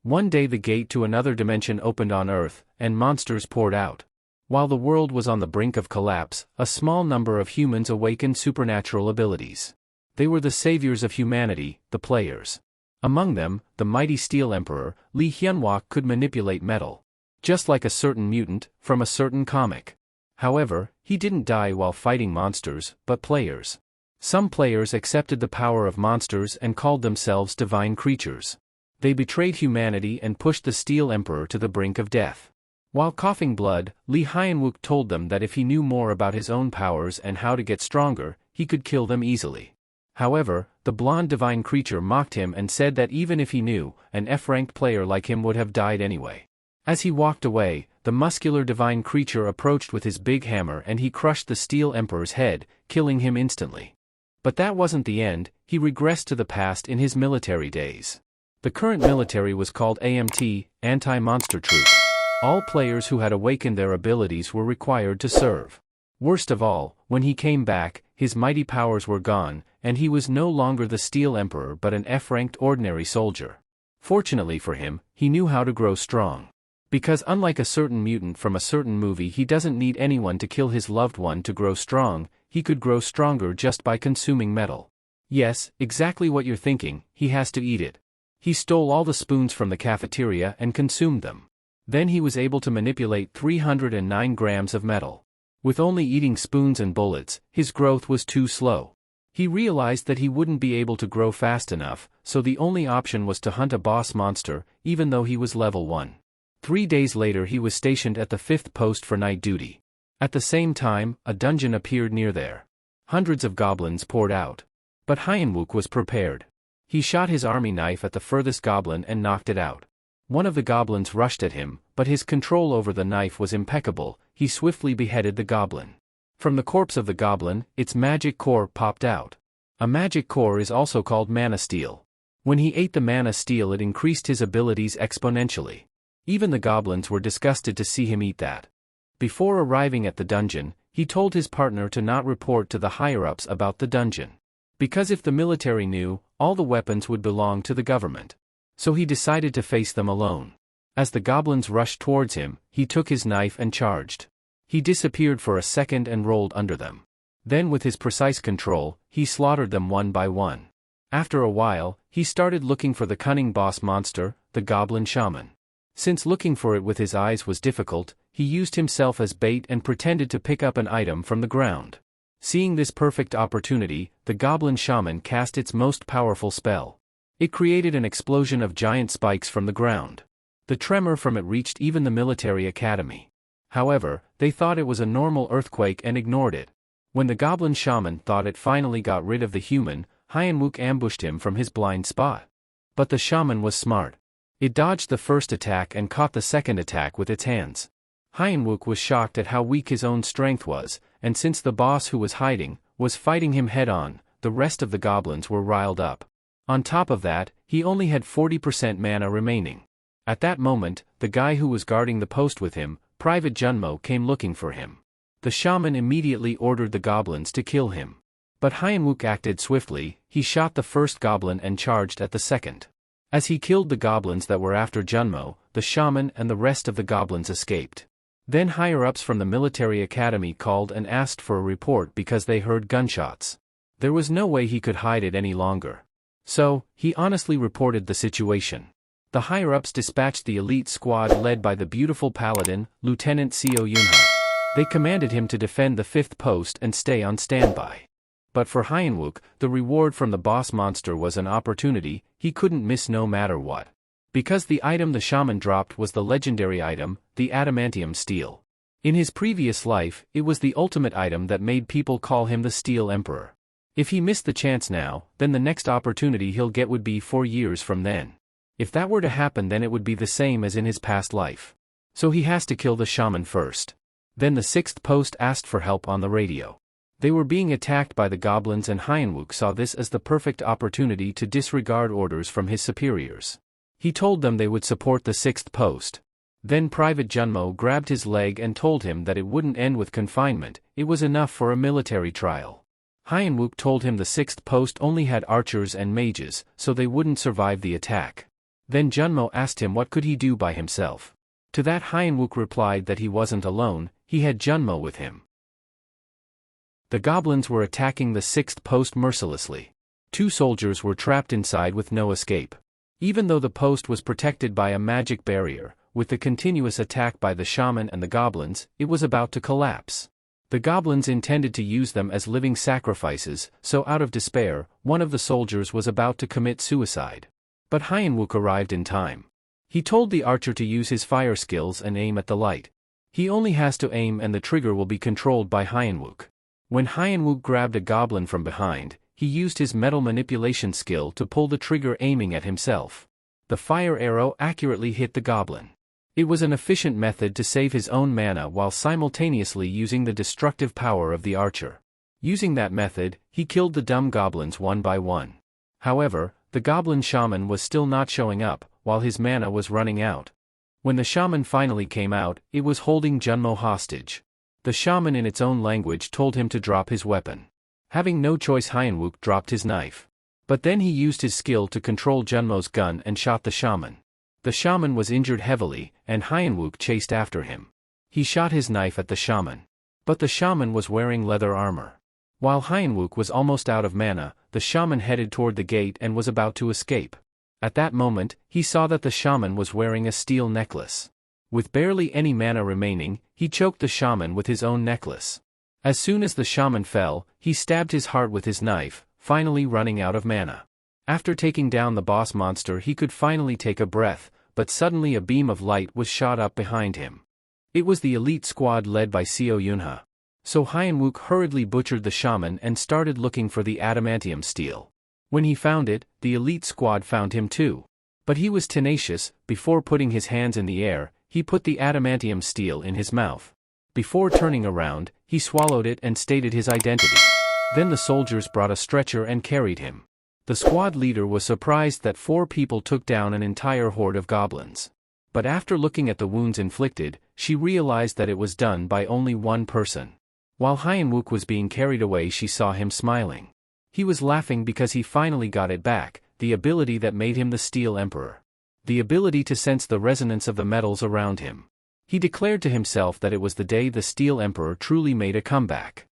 One day the gate to another dimension opened on Earth, and monsters poured out. While the world was on the brink of collapse, a small number of humans awakened supernatural abilities. They were the saviors of humanity, the players. Among them, the mighty Steel Emperor, Lee Hyunwook, could manipulate metal. Just like a certain mutant, from a certain comic. However, he didn't die while fighting monsters, but players. Some players accepted the power of monsters and called themselves divine creatures. They betrayed humanity and pushed the Steel Emperor to the brink of death. While coughing blood, Lee Hyunwook told them that if he knew more about his own powers and how to get stronger, he could kill them easily. However, the blonde divine creature mocked him and said that even if he knew, an F-ranked player like him would have died anyway. As he walked away, the muscular divine creature approached with his big hammer and he crushed the Steel Emperor's head, killing him instantly. But that wasn't the end, he regressed to the past in his military days. The current military was called AMT, Anti-Monster Troop. All players who had awakened their abilities were required to serve. Worst of all, when he came back, his mighty powers were gone, and he was no longer the Steel Emperor but an F-ranked ordinary soldier. Fortunately for him, he knew how to grow strong. Because unlike a certain mutant from a certain movie, he doesn't need anyone to kill his loved one to grow strong, he could grow stronger just by consuming metal. Yes, exactly what you're thinking, he has to eat it. He stole all the spoons from the cafeteria and consumed them. Then he was able to manipulate 309 grams of metal. With only eating spoons and bullets, his growth was too slow. He realized that he wouldn't be able to grow fast enough, so the only option was to hunt a boss monster, even though he was level 1. 3 days later he was stationed at the 5th post for night duty. At the same time, a dungeon appeared near there. Hundreds of goblins poured out. But Hyunwook was prepared. He shot his army knife at the furthest goblin and knocked it out. One of the goblins rushed at him, but his control over the knife was impeccable. He swiftly beheaded the goblin. From the corpse of the goblin, its magic core popped out. A magic core is also called mana steel. When he ate the mana steel, it increased his abilities exponentially. Even the goblins were disgusted to see him eat that. Before arriving at the dungeon, he told his partner to not report to the higher-ups about the dungeon. Because if the military knew, all the weapons would belong to the government. So he decided to face them alone. As the goblins rushed towards him, he took his knife and charged. He disappeared for a second and rolled under them. Then with his precise control, he slaughtered them one by one. After a while, he started looking for the cunning boss monster, the goblin shaman. Since looking for it with his eyes was difficult, he used himself as bait and pretended to pick up an item from the ground. Seeing this perfect opportunity, the goblin shaman cast its most powerful spell. It created an explosion of giant spikes from the ground. The tremor from it reached even the military academy. However, they thought it was a normal earthquake and ignored it. When the goblin shaman thought it finally got rid of the human, Hyunwook ambushed him from his blind spot. But the shaman was smart. It dodged the first attack and caught the second attack with its hands. Hyunwook was shocked at how weak his own strength was, and since the boss who was hiding was fighting him head-on, the rest of the goblins were riled up. On top of that, he only had 40% mana remaining. At that moment, the guy who was guarding the post with him, Private Junmo, came looking for him. The shaman immediately ordered the goblins to kill him. But Hyunwook acted swiftly. He shot the first goblin and charged at the second. As he killed the goblins that were after Junmo, the shaman and the rest of the goblins escaped. Then higher-ups from the military academy called and asked for a report because they heard gunshots. There was no way he could hide it any longer. So, he honestly reported the situation. The higher-ups dispatched the elite squad led by the beautiful paladin, Lieutenant Seo Yunha. They commanded him to defend the 5th post and stay on standby. But for Hyunwook, the reward from the boss monster was an opportunity he couldn't miss no matter what. Because the item the shaman dropped was the legendary item, the adamantium steel. In his previous life, it was the ultimate item that made people call him the Steel Emperor. If he missed the chance now, then the next opportunity he'll get would be 4 years from then. If that were to happen, then it would be the same as in his past life. So he has to kill the shaman first. Then the 6th post asked for help on the radio. They were being attacked by the goblins and Hyunwook saw this as the perfect opportunity to disregard orders from his superiors. He told them they would support the 6th post. Then Private Junmo grabbed his leg and told him that it wouldn't end with confinement, it was enough for a military trial. Hyunwook told him the 6th post only had archers and mages, so they wouldn't survive the attack. Then Junmo asked him what could he do by himself. To that Hyenwook replied that he wasn't alone, he had Junmo with him. The goblins were attacking the sixth post mercilessly. 2 soldiers were trapped inside with no escape. Even though the post was protected by a magic barrier, with the continuous attack by the shaman and the goblins, it was about to collapse. The goblins intended to use them as living sacrifices, so out of despair, one of the soldiers was about to commit suicide. But Hyenwook arrived in time. He told the archer to use his fire skills and aim at the light. He only has to aim and the trigger will be controlled by Hyenwook. When Hyenwook grabbed a goblin from behind, he used his metal manipulation skill to pull the trigger aiming at himself. The fire arrow accurately hit the goblin. It was an efficient method to save his own mana while simultaneously using the destructive power of the archer. Using that method, he killed the dumb goblins one by one. However, the goblin shaman was still not showing up, while his mana was running out. When the shaman finally came out, it was holding Junmo hostage. The shaman in its own language told him to drop his weapon. Having no choice, Hyenwook dropped his knife. But then he used his skill to control Junmo's gun and shot the shaman. The shaman was injured heavily, and Hyenwook chased after him. He shot his knife at the shaman. But the shaman was wearing leather armor. While Hyenwook was almost out of mana, the shaman headed toward the gate and was about to escape. At that moment, he saw that the shaman was wearing a steel necklace. With barely any mana remaining, he choked the shaman with his own necklace. As soon as the shaman fell, he stabbed his heart with his knife, finally running out of mana. After taking down the boss monster, he could finally take a breath, but suddenly a beam of light was shot up behind him. It was the elite squad led by Seo Yunha. So Hyenwook hurriedly butchered the shaman and started looking for the adamantium steel. When he found it, the elite squad found him too. But he was tenacious. Before putting his hands in the air, he put the adamantium steel in his mouth. Before turning around, he swallowed it and stated his identity. Then the soldiers brought a stretcher and carried him. The squad leader was surprised that 4 people took down an entire horde of goblins. But after looking at the wounds inflicted, she realized that it was done by only one person. While Hyenwook was being carried away, she saw him smiling. He was laughing because he finally got it back, the ability that made him the Steel Emperor. The ability to sense the resonance of the metals around him. He declared to himself that it was the day the Steel Emperor truly made a comeback.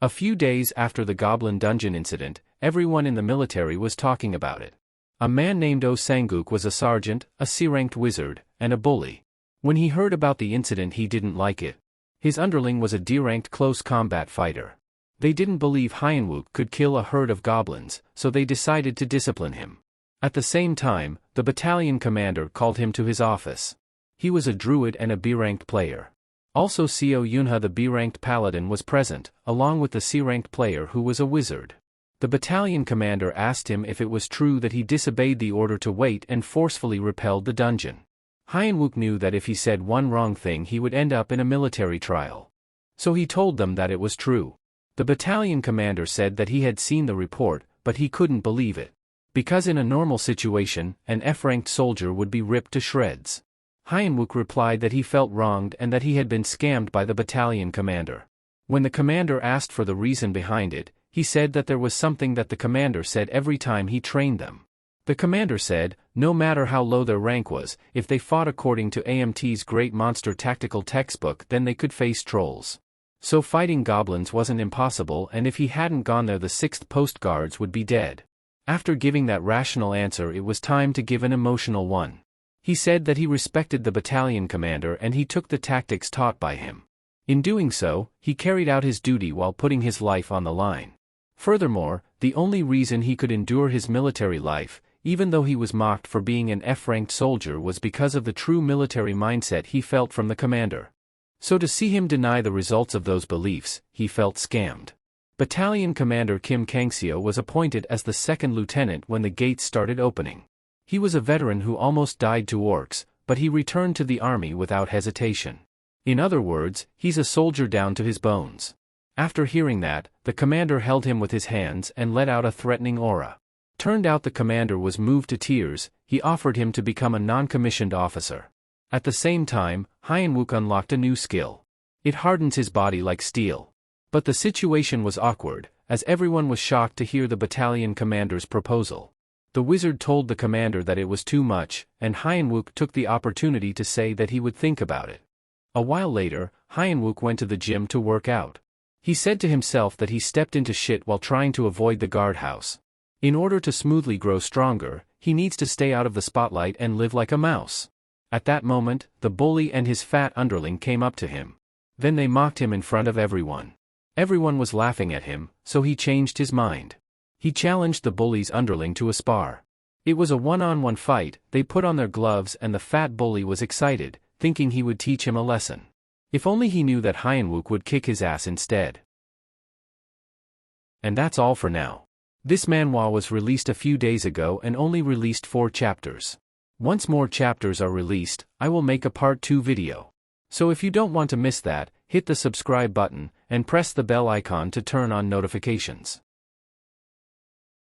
A few days after the Goblin Dungeon incident, everyone in the military was talking about it. A man named Oh Sanguk was a sergeant, a C-ranked wizard, and a bully. When he heard about the incident, he didn't like it. His underling was a D-ranked close combat fighter. They didn't believe Hyenwook could kill a herd of goblins, so they decided to discipline him. At the same time, the battalion commander called him to his office. He was a druid and a B-ranked player. Also Seo Yunha, the B-ranked paladin, was present, along with the C-ranked player who was a wizard. The battalion commander asked him if it was true that he disobeyed the order to wait and forcefully repelled the dungeon. Hyenwook knew that if he said one wrong thing he would end up in a military trial. So he told them that it was true. The battalion commander said that he had seen the report, but he couldn't believe it. Because in a normal situation, an F-ranked soldier would be ripped to shreds. Hyenwook replied that he felt wronged and that he had been scammed by the battalion commander. When the commander asked for the reason behind it, he said that there was something that the commander said every time he trained them. The commander said, no matter how low their rank was, if they fought according to AMT's Great Monster Tactical textbook, then they could face trolls. So fighting goblins wasn't impossible, and if he hadn't gone there, the 6th Post Guards would be dead. After giving that rational answer, it was time to give an emotional one. He said that he respected the battalion commander and he took the tactics taught by him. In doing so, he carried out his duty while putting his life on the line. Furthermore, the only reason he could endure his military life, even though he was mocked for being an F-ranked soldier, was because of the true military mindset he felt from the commander. So to see him deny the results of those beliefs, he felt scammed. Battalion Commander Kim Kangseo was appointed as the 2nd lieutenant when the gates started opening. He was a veteran who almost died to orcs, but he returned to the army without hesitation. In other words, he's a soldier down to his bones. After hearing that, the commander held him with his hands and let out a threatening aura. Turned out the commander was moved to tears. He offered him to become a non-commissioned officer. At the same time, Hyenwook unlocked a new skill. It hardens his body like steel. But the situation was awkward, as everyone was shocked to hear the battalion commander's proposal. The wizard told the commander that it was too much, and Hyenwook took the opportunity to say that he would think about it. A while later, Hyenwook went to the gym to work out. He said to himself that he stepped into shit while trying to avoid the guardhouse. In order to smoothly grow stronger, he needs to stay out of the spotlight and live like a mouse. At that moment, the bully and his fat underling came up to him. Then they mocked him in front of everyone. Everyone was laughing at him, so he changed his mind. He challenged the bully's underling to a spar. It was a one-on-one fight. They put on their gloves and the fat bully was excited, thinking he would teach him a lesson. If only he knew that Hyenwook would kick his ass instead. And that's all for now. This manhwa was released a few days ago and only released 4 chapters. Once more chapters are released, I will make a part 2 video. So if you don't want to miss that, hit the subscribe button, and press the bell icon to turn on notifications.